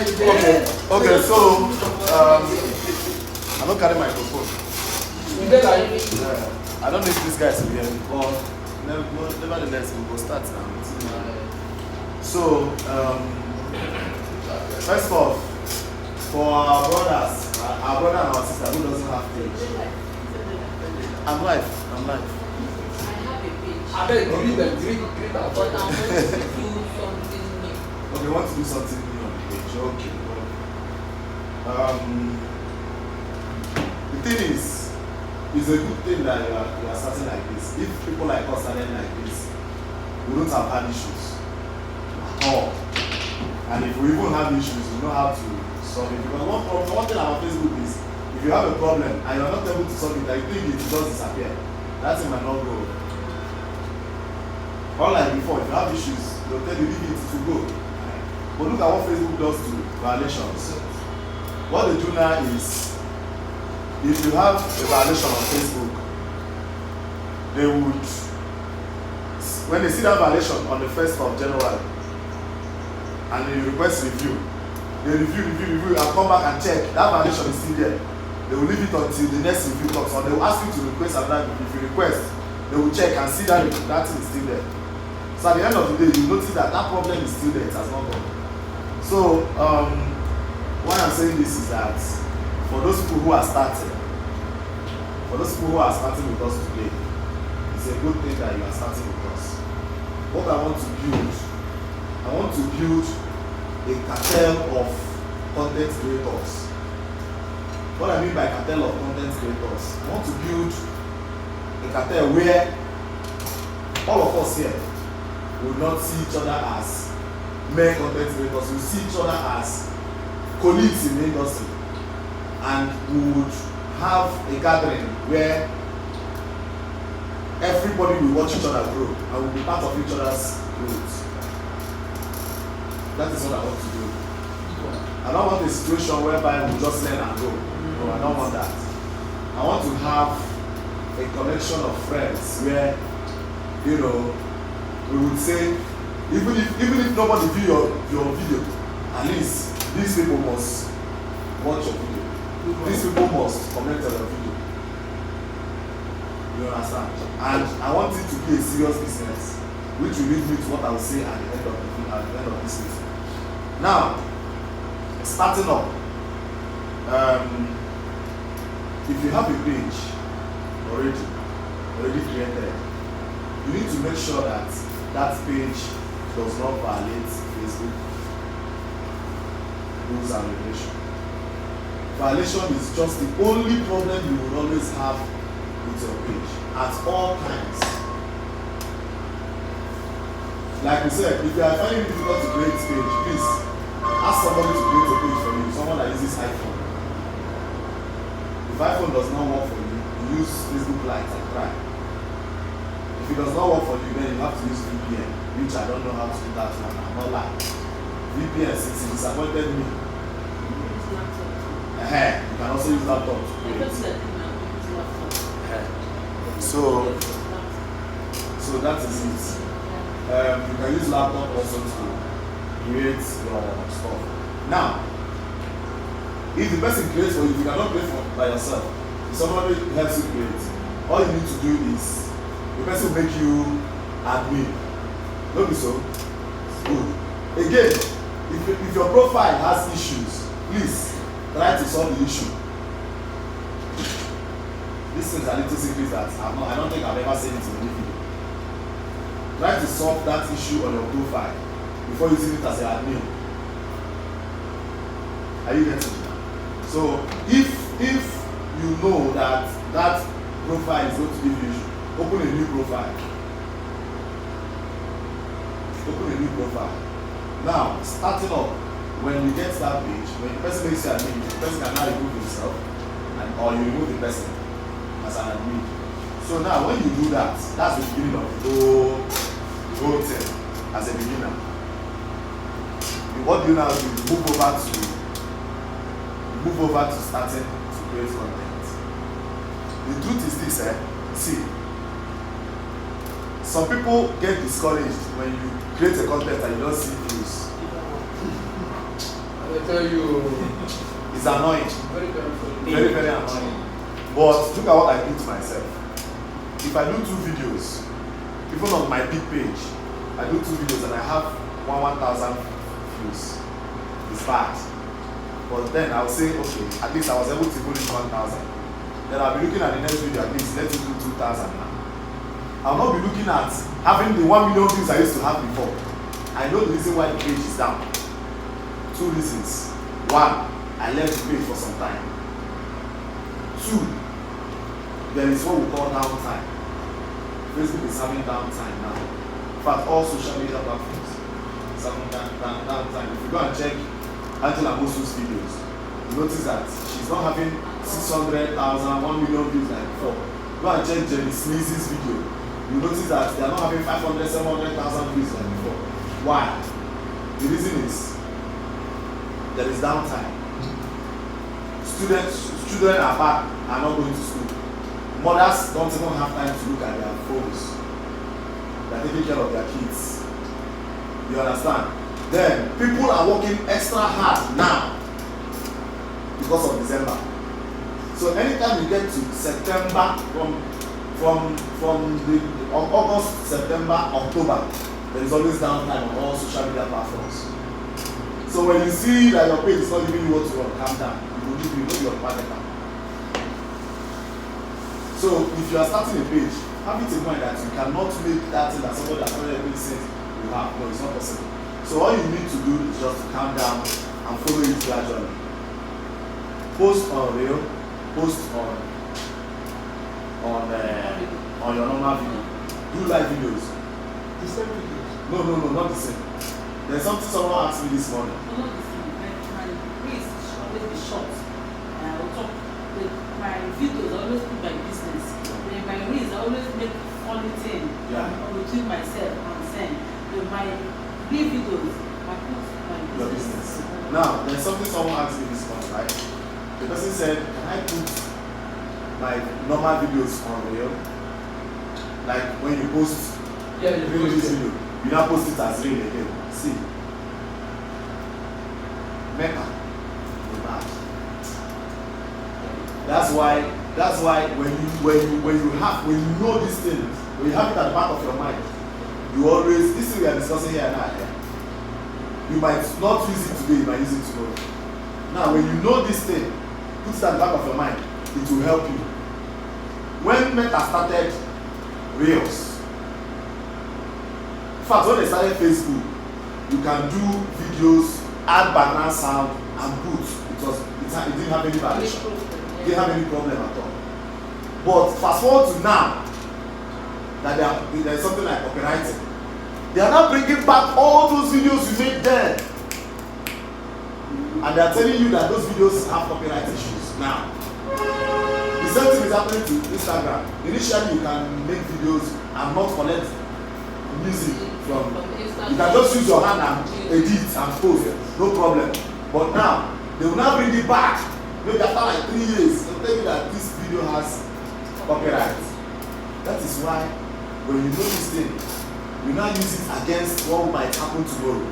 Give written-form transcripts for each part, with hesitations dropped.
Okay, so I don't carry my microphone. I don't need these guys to be here, but nevertheless, we will start now. So, first off, for our brothers, our brother and our sister who doesn't have page. I'm live. I have a page. I beg you, read them. But I want to do something new. Okay, want to do something new on the page. Okay. The thing is, it's a good thing that you are starting like this. If people like us started like this, we don't have had issues at all. And if we even have issues, we know how to solve it. Because one thing about Facebook is, if you have a problem and you're not able to solve it, I think it will just disappear. That thing might not go. Unlike before, if you have issues, they'll tell you leave it to go. But look at what Facebook does to violations. What they do now is, if you have a violation on Facebook, they would, when they see that violation on the 1st of January, and they request review, they review, and come back and check, that violation is still there. They will leave it until the next review comes, or they will ask you to request another review. If you request, they will check and see that thing is still there. So at the end of the day, you notice that problem is still there, it has not gone. So, why I'm saying this is that, for those people who are starting with us today, it's a good thing that you are starting with us. What I want to build a cartel of content creators. What I mean by cartel of content creators, I want to build a cartel where all of us here will not see each other as mere content creators, we will see each other as colleagues in the industry, and we would have a gathering where everybody will watch each other grow and will be part of each other's growth. That is what I want to do. I don't want a situation whereby we just learn and go. No, I don't want that. I want to have a collection of friends where, we would say, even if nobody view your video, at least these people must watch your video. These people must comment on your video. You understand? And I want it to be a serious business, which will lead me to what I will say at the end of this meeting. Now, starting up, if you have a page already created, you need to make sure that that page does not violate Facebook rules and regulations. Violation is just the only problem you will always have with your page at all times. Like we said, if you are finding it difficult to create a page, please ask somebody to create a page for you, someone that uses iPhone. If iPhone does not work for you, use Facebook Lite and try. If it does not work for you, then you have to use VPN, which I don't know how to do that one. I'm not lying. VPN, since it disappointed me. You can also use laptop to create. So that is it. You can use laptop also to create your stuff. Now, if the person creates for you, you cannot create by yourself. If somebody helps you create, all you need to do is the person will make you admin. Don't be so good. Again, if your profile has issues, please try to solve the issue. These things are little secrets that I don't think I've ever said it in any video. Try to solve that issue on your profile before using it as an admin. Are you getting it? So if you know that profile is going to give you issue, open a new profile. Now, starting up, when you get that page, when the person makes you admin, the person can now remove himself, or you remove the person as an admin. So now, when you do that, that's the beginning of the whole thing as a beginner. What do you now do? You move over to starting to create content. The truth is this, see, some people get discouraged when you create a content and you don't see views. tell you. It's annoying. Very Very annoying. But look at what I do to myself. If I do 2 videos, even on my big page, I do 2 videos and I have 1,000 views. It's bad. But then I'll say, okay, at least I was able to put in 1,000. Then I'll be looking at the next video, at least let's do 2,000 now. I'll not be looking at having the 1 million views I used to have before. I know the reason why the page is down. 2 reasons. 1, I left the page for some time. 2, there is what we call downtime. Facebook is having downtime now. In fact, all social media platforms is having downtime. If you go and check Angela Mosu's videos, you notice that she's not having 600,000, 1 million views like before. Go and check Jenny Sneezy's video. You notice that they are not having 500, 700,000 views like before. Why? The reason is there is downtime. Children are back, are not going to school. Mothers don't even have time to look at their phones. They are taking care of their kids. You understand? Then people are working extra hard now because of December. So anytime you get to September, from the August, September, October, there is always downtime on all social media platforms. So when you see that your page is not giving you what you want, calm down. You will give you your partner. So if you are starting a page, have it in mind that you cannot make that thing that somebody has already said you have. No, it's not possible. So all you need to do is just to calm down and follow it gradually. Post on Reel, post on your normal video. Do live videos. The same videos? No, not the same. There's something someone asked me this morning. No, not the same. My reels should always be short. I will talk with my videos, I always put my business. Then my reels, I always make funny thing. Yeah. Between myself and send. With my big videos, I put my business. Your business. Now, there's something someone asked me this morning, right? The person said, can I put my normal videos on Reel? Like when you post Reel video, you now post it as Reel again. See, Mecca, the bad. That's why when you know these things, when you have it at the back of your mind, you always, this thing we are discussing here now, you might not use it today, you might use it tomorrow. Now when you know this thing, put it at the back of your mind, it will help you. When Meta started Reels, in fact when they started Facebook, you can do videos, add background sound and put, it didn't have any violation. It didn't have any problem at all. But fast forward to now, that there's something like copywriting. They are now bringing back all those videos you made then. And they are telling you that those videos have copyright issues now. The same thing is happening to Instagram. Initially, you can make videos and not collect music from. You can just use your hand and edit and post, no problem. But now, they will now bring it back. Maybe after like 3 years, they'll tell you that this video has copyright. That is why, when you know this thing, you now use it against what might happen tomorrow.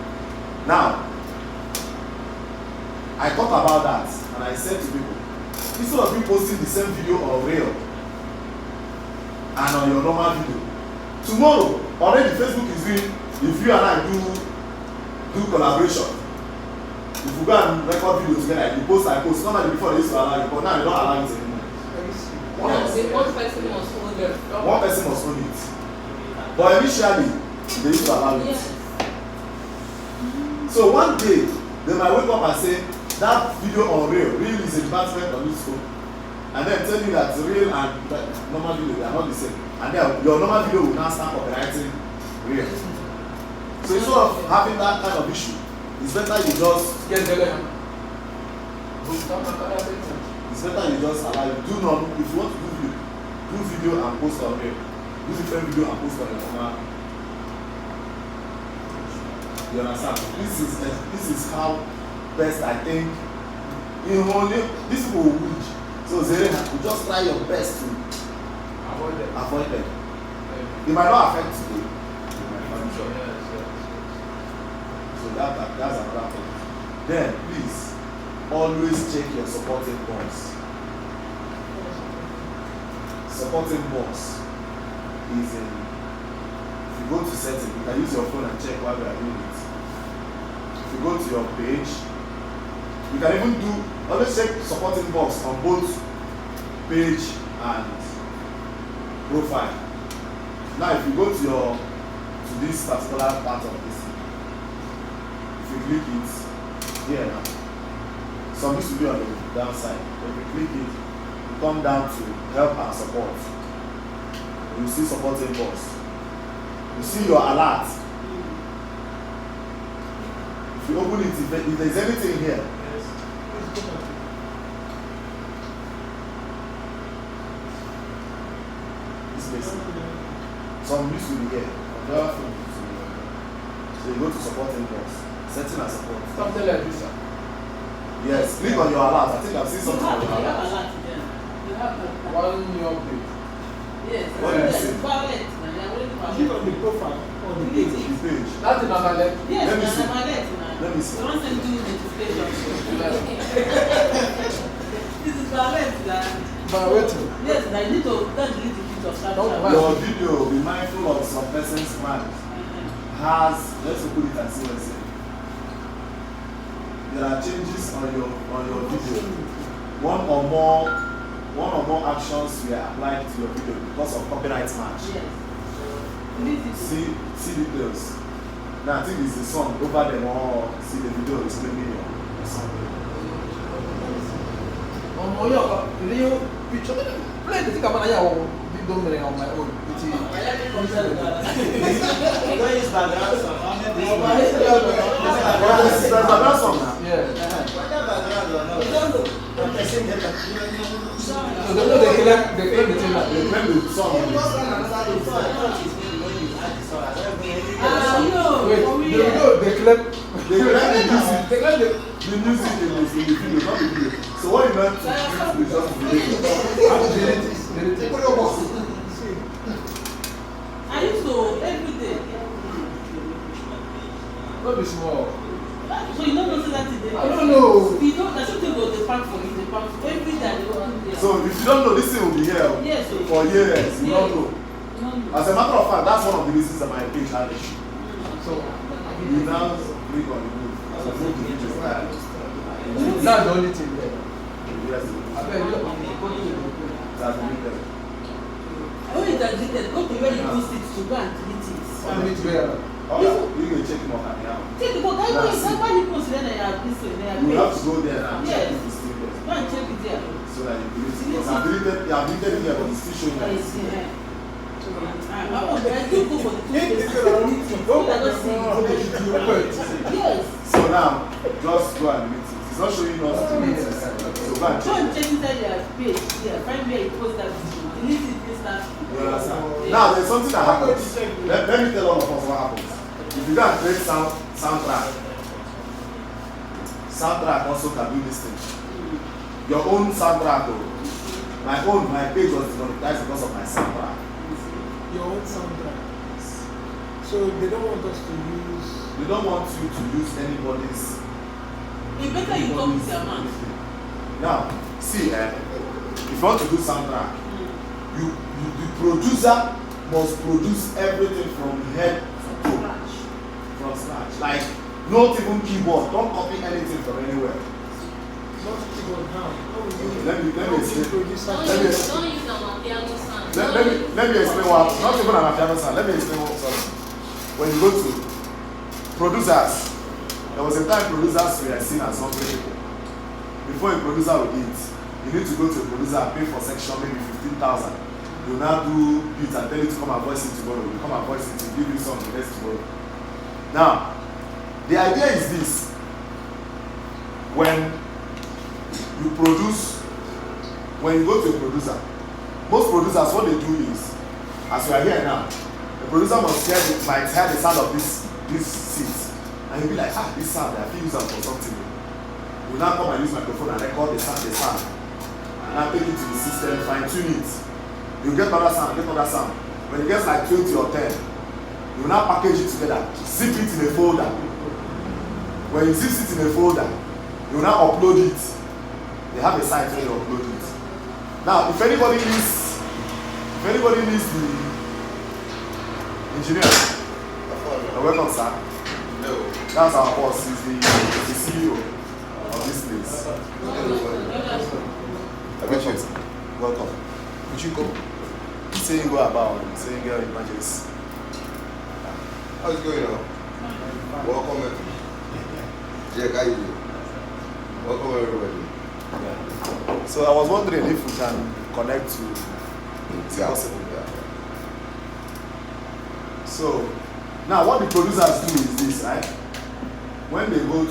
Now, I thought about that and I said to people, instead of you posting the same video on Reel and on your normal video, tomorrow already Facebook is doing, if you and I do collaboration, if we go and record video together, you post, I post. Normally before they used to allow it, but now they don't allow it anymore. Yes. One person must own it. One person must own it. But initially, they used to allow it. Yes. So one day, they might wake up and say, that video on Reel is a department on this phone. And then tell you that Reel and normal video, they are not the same. And then your normal video will now start copywriting Reel. So instead of having that kind of issue, it's better you just Get the it's better you just allow it. Do not, if you want to do video and post on Reel, do different video and post on your normal. You understand? This is how best I think. You know, these people will win. So Zere, you just try your best to avoid them. They might not affect today. They might not. So that's another thing. Then please always check your supporting bonds. Supporting bonds is in, if you go to setting, you can use your phone and check while we are doing it. If you go to your page, you can even do, always check supporting box on both page and profile. Now if you go to your, to this particular part of this, if you click it here now, some used to be on the downside, but if you click it, you come down to help and support. You see supporting box. You see your alert. If you open it, if there's anything here, this place. Some used to be here. So you go to supporting box, setting and support. Something like this, sir. Yes, click on your alert. I think I've seen something on You your have alert. alert there. You have alert. One new update. Yes. What did you say? Valid. They are already Click valid. on the profile or the Delete page. it. The page. That's another level. Yes, Let me they see. are valid now. Let me see. They want send you notification. Yes. This is valid now. But wait. Yes, I need to delete the picture of Don't Snapchat. worry. Your video, be mindful of some person's mind. Has, let's open it and see what it says. There are changes on your video. One or more actions were applied to your video because of copyright match. Yes. Delete it. See details. Now I think it's the song over them all. See the video is claiming your song. Oh, yeah, the real picture. Play the thing about your don't bring on my own. I don't use background song. There's another song now. Yeah. Whether background or not. The person get a So they know they claim the thing. They claim the song. Wait, they claim They claim the music. They claim the music in the video, not the video. So what you meant to do is just the video. I used to every day. not be small. So you don't know that today? I don't know. You don't, I should go the park for you, the park for every day they go there. So if you don't know, this thing will be here Yes, so- for years. You don't know. No, no. As a matter of fact, that's one of the reasons that my page had issue. So You now click on the move. So move the video file. that's the only thing there. Yes, I bet you go to the that's the video. When it has deleted, go to where you post it to go and delete it. family together. Oh, yeah, you can check him out now. Take the book, I know it's why you post it then I have this way, they have You have to page. go there and check if it's still there. Go and check it there. So that you delete it. Because I've deleted it here, but it's still showing that I it's see, there. I do go for the two days. So I don't see it. Yes. So now, just go and delete it. It's not showing us to delete it. So go and Go check and it. check inside their page here. Find where you post that video. Delete it, this, that. You understand? Now there's something that happens. Let me tell all of us what happens. If you go and create soundtrack also can do this thing. Your own soundtrack, though. My page was demonetized because of my soundtrack. Your own soundtrack. So they don't want us to use. They don't want you to use anybody's. It's better you talk with your mouth. Now, see, if you want to do soundtrack, the producer must produce everything from head to toe. From scratch. Like, not even keyboard. Don't copy anything from anywhere. Not keyboard now. Okay, let me explain. Producer. Let me explain. Don't use our piano sound. Let me explain what. Not even an piano sound. Let me explain what. Sorry. When you go to producers, there was a time producers were seen as something. Before a producer would eat, you need to go to a producer and pay for section maybe 15,000. You now do beat and tell you to come and voice it tomorrow. You come and voice it, you give you some the next tomorrow. Now, the idea is this: when you produce, when you go to a producer, most producers what they do is, as you are here now, the producer must might hear the sound of this seat, and you'll be like, this sound, I feel use them for something. You now come and use microphone and record the sound, and now take it to the system, fine tune it. You get another sound. When it gets like 20 or 10, you now package it together, zip it in a folder. When you zip it in a folder, you will now upload it. They have a site where you upload it. Now, if anybody needs the engineer, you're welcome, sir. No. That's our boss. He's the CEO of this place. I bet you. Welcome. Would you go? He's saying go about, saying girl emergency. How's it going now? Welcome. Jack, how you doing? Welcome everybody. Yeah. So I was wondering if we can connect to Yeah. possible. So now what the producers do is this, right? When they go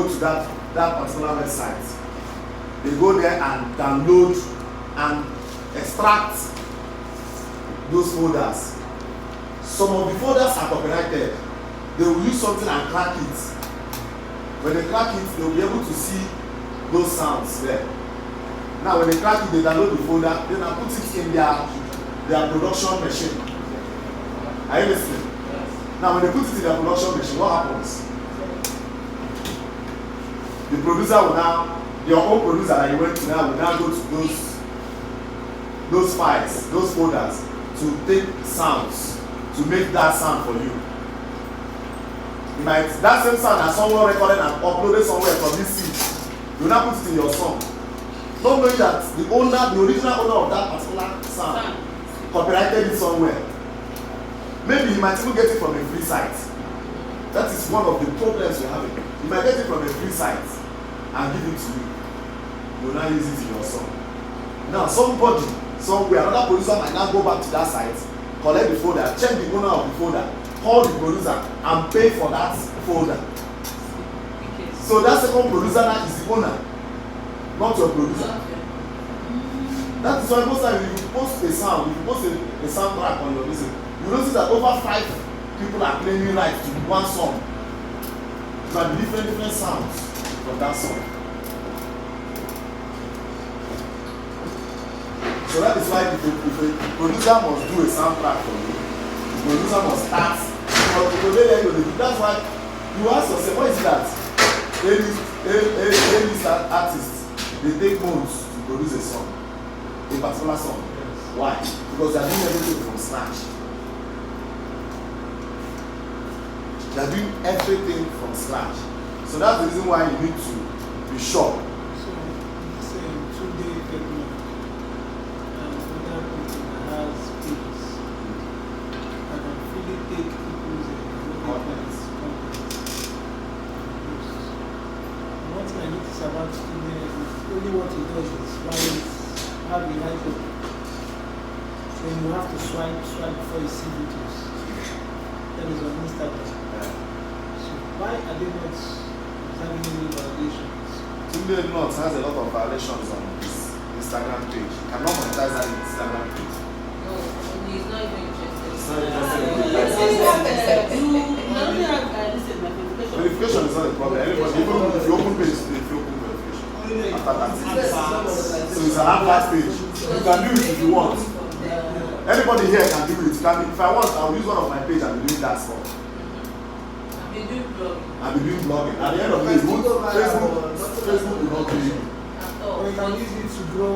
to that particular website, they go there and download and extract those folders. Some of the folders are copyrighted. They will use something and crack it. When they crack it, they will be able to see those sounds there. Now when they crack it, they download the folder, then I put it in their production machine. Are you listening? Yes. Now when they put it in their production machine, what happens? The producer will now, your own producer that you went to now will now go to those files, those folders to take sounds, to make that sound for you. You might, that same sound that someone recorded and uploaded somewhere from this seed, you now put it in your song. Not knowing that the original owner of that particular sound copyrighted it somewhere. Maybe you might even get it from a free site. That is one of the problems you're having. You might get it from a free site and give it to you. You will now use it in your song. Now somebody, somewhere, another producer might now go back to that site, collect the folder, check the owner of the folder, call the producer and pay for that folder. So that second producer now is the owner, not your producer. That is why most times if you post a sound, if you post a soundtrack on your music, you notice that over 5 people are claiming rights to one song. There are different sounds from that song. So that is why if a producer must do a soundtrack for you, the producer must start. That's why you ask yourself, what is that? Any artists, they take months to produce a song, a particular song. Yes. Why? Because they are doing everything from scratch. They are doing everything from scratch. So that's the reason why you need to be sure. So, it's a 2-day technique, and other people has skills. I can fully take people's contents. One thing I notice about students is only what he does is have the right hook. Then you have to swipe before you see videos. That is on Instagram. So why are they not having any violations? Tunde Nuts has a lot of violations on his Instagram page. He cannot monetize that Instagram page. No, he's not even interested. He's not interested. Verification is not a problem. Everybody, even if you open page, if you open verification. After that. So it's an advert page. You can do it if you want. Anybody here can do it. If I want, I'll use one of my page and be doing that stuff. I'll be doing blogging. At the end of the day, Facebook will not do it. Or you can use it to grow.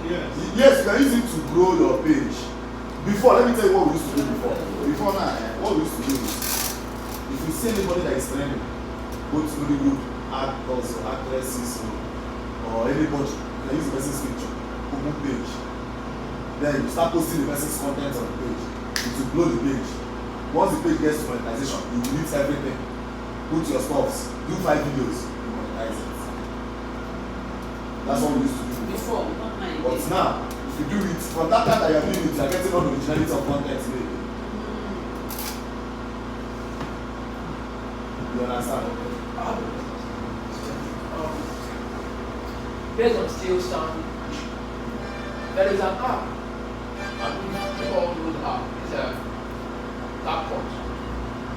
Yes, you can use it to grow your page. Before, let me tell you what we used to do before. Before now, what we used to do is, if you see anybody that is trending, both Hollywood actors or actresses or anybody, you can use the person's picture, open page. Then you start posting the person's content on the page. It will blow the page. Once the page gets to monetization, you delete everything. Put your stuffs, do 5 videos, you monetize it. That's what we used to do Before, not mine. But now, if you do it, from that time that you are doing it, you are getting all the originality of content today. You understand? Based on still sound, there is an app. And people all know the app. It's a Tapcot.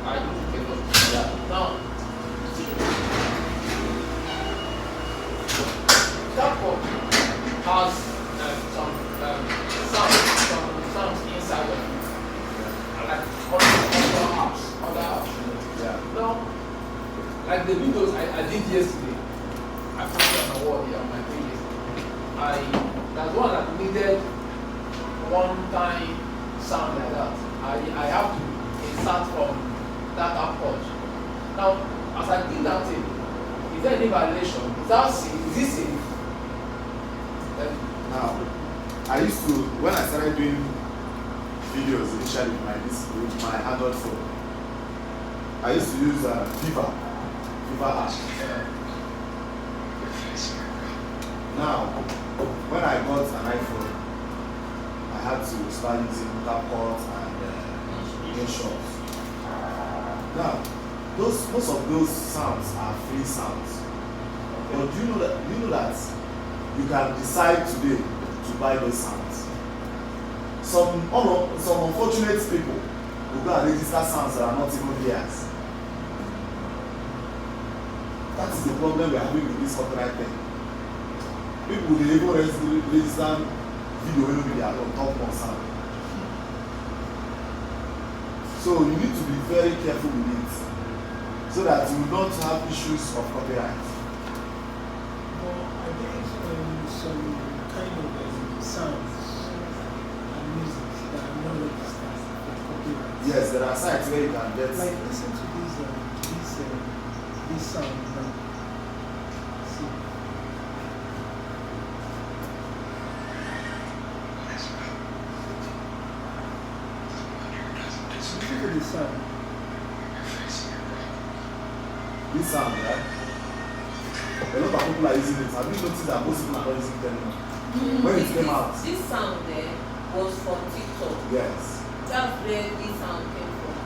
I use it a lot. Yeah. Now, Tapcot has some sounds inside of it. Like other apps. the videos I did yesterday, I put it on my wall here on my page yesterday. There's one that needed one-time sound like that. I have to insert from that approach. Now, as I did that thing, is there any violation? Is that safe? Is it safe? Now, I used to, when I started doing videos initially with my Android phone, I used to use Viva app. Now, when I got an iPhone, I had to start using CapCut and InShot. Now, most of those sounds are free sounds. But do you know that you can decide today to buy those sounds? Some unfortunate people will go and register sounds that are not even theirs. That is the problem we are having with this copyright thing. People will even register video when they are on top one sound. So you need to be very careful with it so that you will not have issues of copyright. Well, I think some kind of sounds and music that are not registered for copyright. Yes, there are sites where you can get. Like listen to this sound now. See. Listen to the sound. This sound, right? A lot of people are using it. Have you noticed that most people are not using it anymore? When it came out. This sound there was from TikTok. Yes. That's where this sound came from.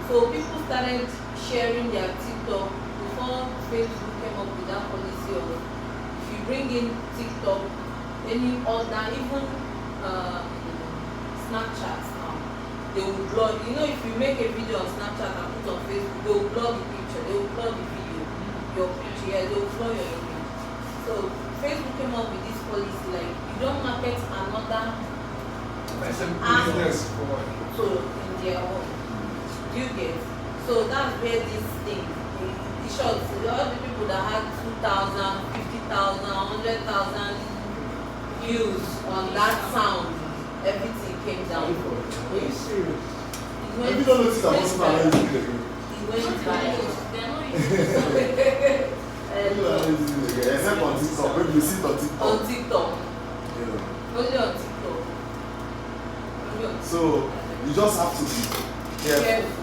So people started sharing their TikTok before Facebook came up with that policy of if you bring in TikTok, any other, even Snapchat now, they will blur. You know, if you make a video on Snapchat and put on Facebook, they will blur the picture, they will blur the video, your picture, yeah, they will blur your image. So Facebook came up with this policy, like you don't market another business for so in their own. Do you get? So that's where this thing, the short, all the people that had 2,000, 50,000, 100,000 views on that sound, everything came down. Are you serious? If you don't notice that most people are not using it again. It went viral. They're not using it. People are not using it again. Except on TikTok. Maybe you see it on TikTok. On TikTok. Yeah. Only on TikTok. Only on So you just have to be careful. Careful.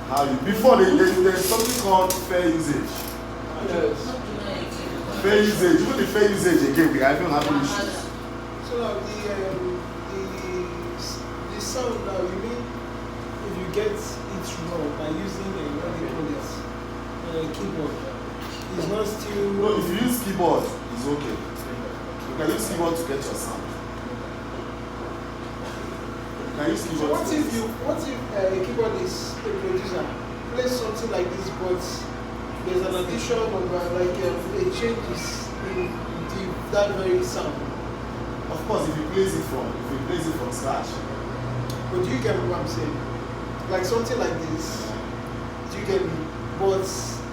How you before there's something called fair usage. yes. Fair usage, even the fair usage again, we are even having issues. So now the sound now, you mean if you get it raw by using what they call it, keyboard, it's not still. No, if you use keyboard, it's okay. You can use keyboard to get your sound. You can use So keyboard. what if a keyboardist, a producer, plays something like this, but there's an addition of a changes in that very sound? Of course, if you plays it from scratch. But do you get what I'm saying? Like something like this, do you get me? But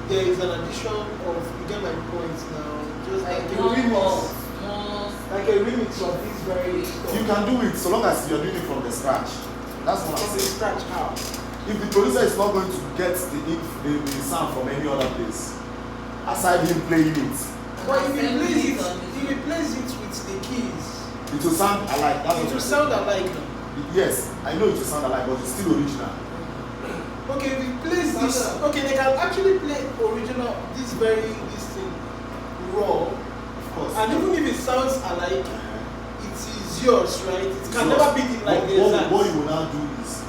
there is an addition of, you get my point now, just like a remix. Like a remix of this very stuff. You can do it so long as you're doing it from the scratch. That's what I'm From the saying. scratch how? If the producer is not going to get the sound from any other place, aside him playing it, But if he plays it with the keys, it will sound alike. That's it what will I'm sound saying. alike. Yes, I know it will sound alike, but it's still original. Okay, if he plays this, okay, they can actually play original, this thing, raw, Of course. and even if it sounds alike, it is yours, right? It can So, never be like this. what you will now do is,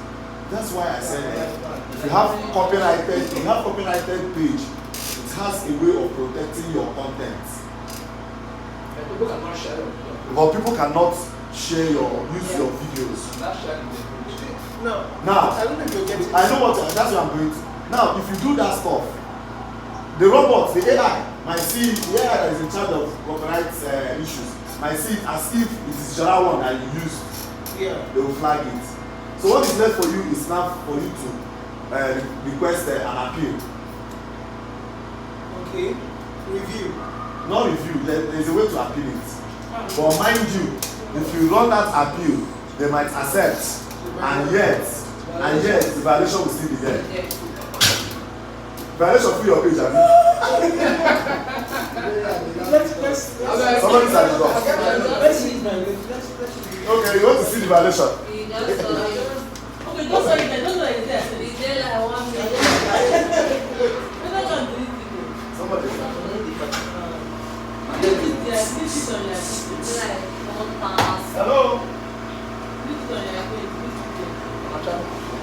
that's why I said if you have copyrighted page, it has a way of protecting your content. And people cannot share it. But people cannot share use your videos. Not sharing the Now, Now, I don't know if you're getting I know that's what I'm going to. Now, if you do that stuff, the robots, the AI, might see the AI that is in charge of copyright issues, might see it as if it is the other one that you use. Yeah. They will flag it. So what is left for you is now for you to request an appeal. Okay. Okay. Review. Not review, there's a way to appeal it. But mind you, if you run that appeal, they might accept, and yet the violation will still be there. Violation for your page, Abi. Let's Somebody's at the door. let's use my let's Okay, you want to see the violation? You just saw it. Okay, don't say it. Don't say it. Yes. It's there like 1 minute. We're not going to do it. Somebody. This is on your It's like 1,000. Hello? This is on your page.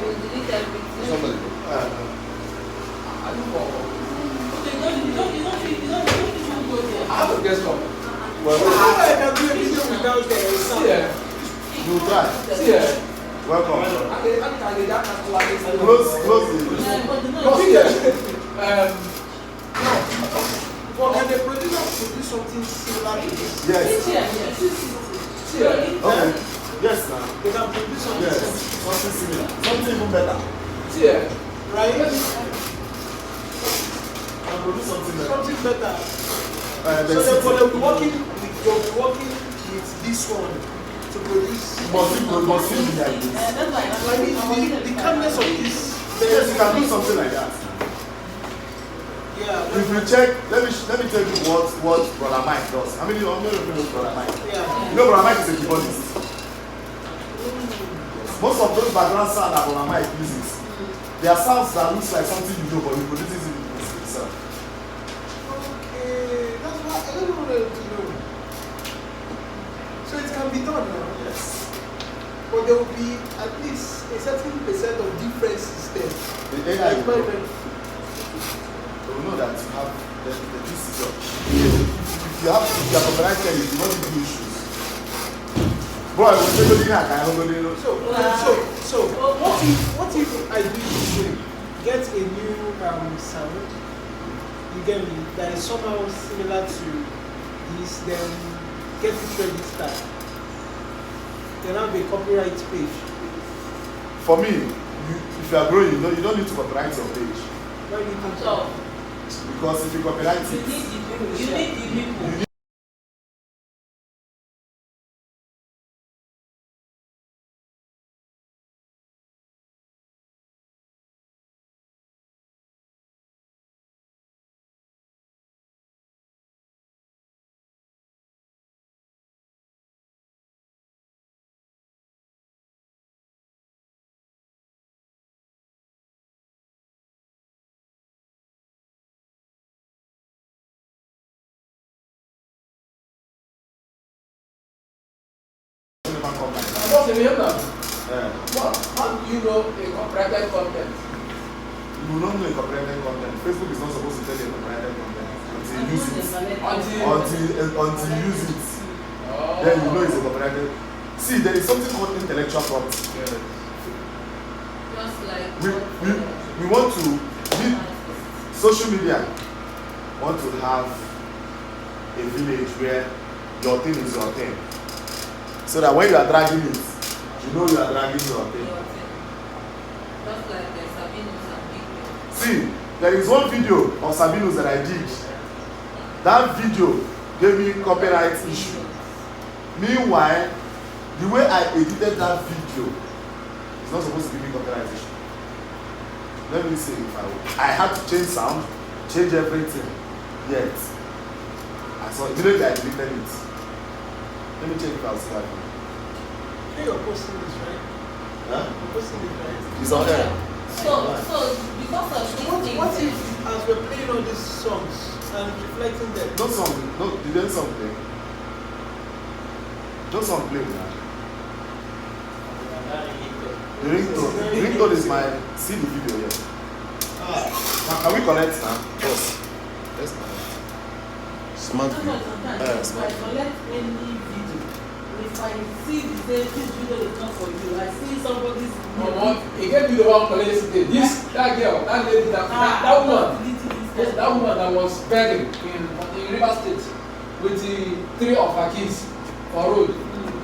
You delete everything. Somebody. I don't know. Okay, you don't go there. I have a guest come. Well, I can do a video without the See sound. here. you try. See here. Welcome. I can get that. Close the. But the Come here. No. But can the producer produce something similar to this? Yes. See here. Okay. Yes, now. They can produce something Yes. similar. Something similar. Something even better. See here. Right? Can produce something better. Something better. The So city. they'll be working with this one to produce. Must it be like this? That's why. I mean, the calmness of this. Yes, you can do something like that. Yeah. If you check, let me tell you what Brother Mike does. How many of you know Brother Mike? Yeah. You know Brother Mike is a keyboardist. Most of those background sound that Brother Mike uses, they are sounds that looks like something you know, but he produces it himself. Okay. That's what I don't want to know. So it can be done now. Yes. But there will be at least a certain percent of differences there. The AI will know. They will know that you have the this is your. If you are copyrighted, you do not give you issues. Boy, we're still looking at I don't know. So what if I do this way? Get a new sound. You get me? That is somehow similar to this, then get it registered. Then have a copyright page. For me, if you are growing, you don't need to copyright your page. Why do you think So, Because if you copyright you it, need the people. don't never come like that. What's the name now? Yeah. How do you know a copyrighted content? You will not know a copyrighted content. Facebook is not supposed to tell you a copyrighted content until you use it. Until you use it. Oh. Then you know it's a copyrighted. See, there is something called intellectual property. Just like We want to social media want to have a village where your thing is your thing. So that when you are dragging it, you know you are dragging your thing. just like the Sabinos and Big Men. See, there is one video of Sabinos that I did. That video gave me copyright issue. Meanwhile, the way I edited that video is not supposed to give me copyright issue. Let me see if I had to change sound, change everything. Yet, I saw immediately I deleted it. Let me check if I'll see that. you're posting this, right? Huh? You're posting this, right? It's on there. So because of these What things, if, as we're playing all these songs and reflecting them, No song, no, the song play. No song play now. The ringtone is my, see the video here. Can we connect now? Yes. Let's connect. Smart That's view. why sometimes if I collect any video, if I see the same this video is not for you, I see somebody's He gave you the one college yesterday. That girl, that lady, that woman. Yes, that woman that was begging in River State with the 3 of her kids for road.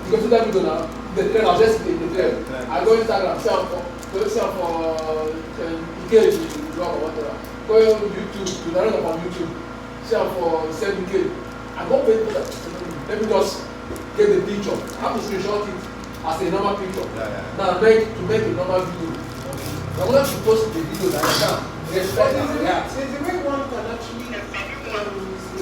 You go to that video now. The train, I was just in the train. I go Instagram, see am for Ikeji blog or whatever. Go YouTube, to the rest of on YouTube. share for 7K. I don't pay for that. Let me just get the picture. I have to screenshot it as a normal picture. Now to make a normal video. I'm going to post the video that I can. Respect and react. There's a way one can actually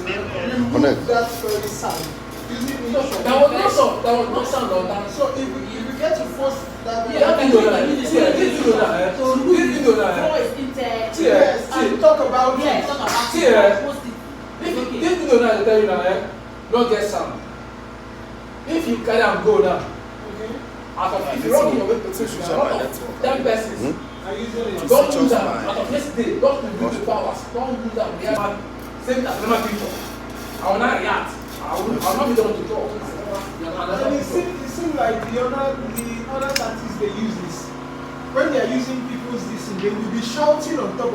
remove Connect. that very sound. Using That was not sound. That was not sound on that. So if you get to force that That video now. This video now. So This video now. voice into yes, and talk about yeah, it. talk about See, it. Post it. This video now I tell you now, not get sound. If you carry and go now, if you run your way to out of 10 persons, I usually don't use them out of yesterday, don't use the powers, don't use them. They have same as normal picture. I will not react. I will not be done to talk. and it seems like the other artists they use this. When they are using people's this, they will be shouting on top